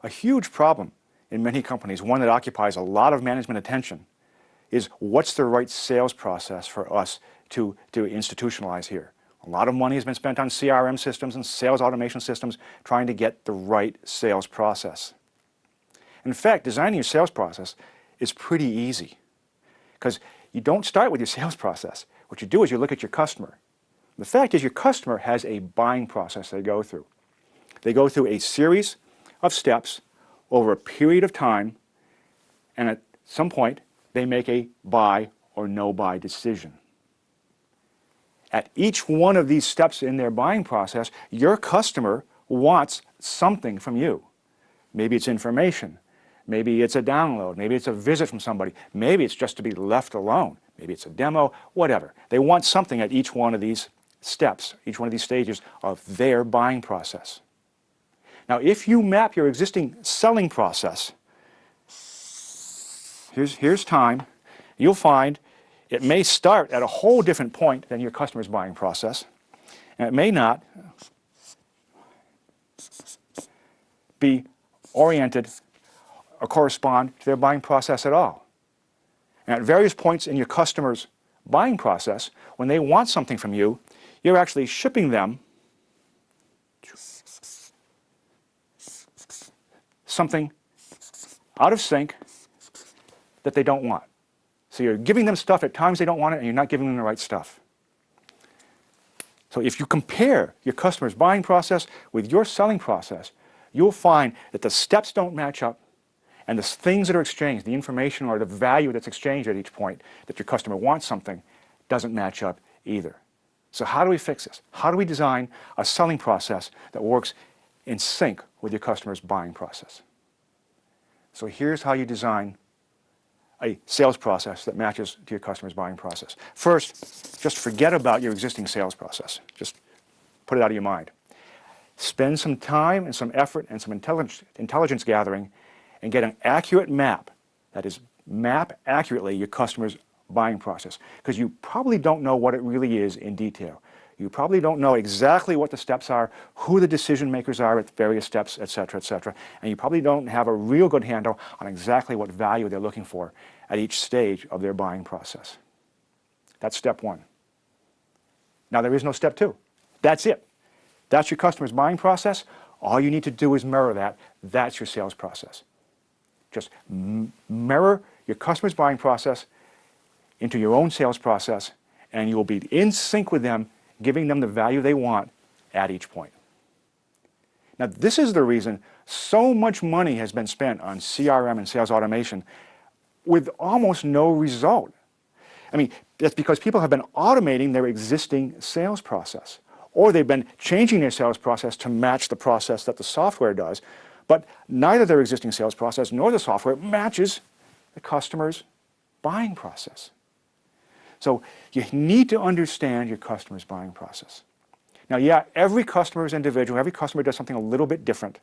A huge problem in many companies, one that occupies a lot of management attention, is what's the right sales process for us to institutionalize here. A lot of money has been spent on CRM systems and sales automation systems trying to get the right sales process. In fact, designing your sales process is pretty easy because you don't start with your sales process. What you do is you look at your customer. The fact is your customer has a buying process they go through. They go through a series of steps over a period of time, and at some point they make a buy or no buy decision. At each one of these steps in their buying process, your customer wants something from you. Maybe it's information, maybe it's a download, maybe it's a visit from somebody, maybe it's just to be left alone, maybe it's a demo, whatever. They want something at each one of these steps, each one of these stages of their buying process. Now, if you map your existing selling process, here's time, you'll find it may start at a whole different point than your customer's buying process, and it may not be oriented or correspond to their buying process at all. And at various points in your customer's buying process, when they want something from you, you're actually shipping them something out of sync that they don't want. So you're giving them stuff at times they don't want it, and you're not giving them the right stuff. So if you compare your customer's buying process with your selling process, you'll find that the steps don't match up, and the things that are exchanged, the information or the value that's exchanged at each point that your customer wants something, doesn't match up either. So how do we fix this? How do we design a selling process that works in sync with your customer's buying process? So here's how you design a sales process that matches to your customer's buying process. First, just forget about your existing sales process. Just put it out of your mind. Spend some time and some effort and some intelligence gathering and get an accurate map, that is, map accurately your customer's buying process, because you probably don't know what it really is in detail. You probably don't know exactly what the steps are, who the decision makers are at various steps, et cetera, and you probably don't have a real good handle on exactly what value they're looking for at each stage of their buying process. That's step one. Now, there is no step two. That's it. That's your customer's buying process. All you need to do is mirror that. That's your sales process. Just mirror your customer's buying process into your own sales process, and you will be in sync with them, giving them the value they want at each point. Now, this is the reason so much money has been spent on CRM and sales automation with almost no result. I mean, that's because people have been automating their existing sales process, or they've been changing their sales process to match the process that the software does, but neither their existing sales process nor the software matches the customer's buying process. So you need to understand your customer's buying process. Now, yeah, every customer is individual. Every customer does something a little bit different.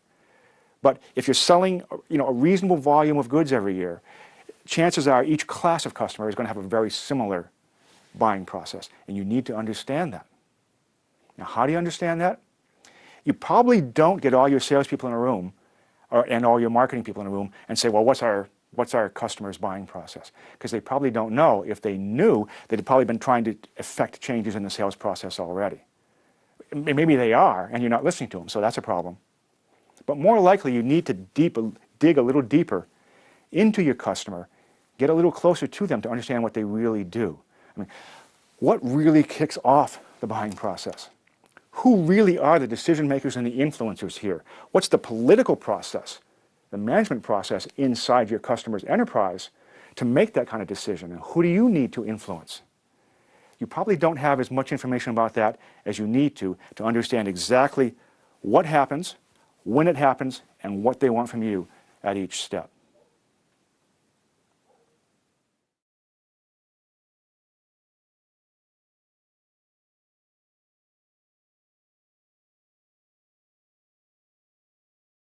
But if you're selling, a reasonable volume of goods every year, chances are each class of customer is going to have a very similar buying process, and you need to understand that. Now, how do you understand that? You probably don't get all your salespeople in a room, and all your marketing people in a room, and say, well, what's our customer's buying process? Because they probably don't know. If they knew, they'd probably been trying to effect changes in the sales process already. Maybe they are, and you're not listening to them, so that's a problem. But more likely, you need to dig a little deeper into your customer, get a little closer to them to understand what they really do. I mean, what really kicks off the buying process? Who really are the decision makers and the influencers here? What's the political process, the management process inside your customer's enterprise to make that kind of decision? And who do you need to influence? You probably don't have as much information about that as you need to understand exactly what happens, when it happens, and what they want from you at each step.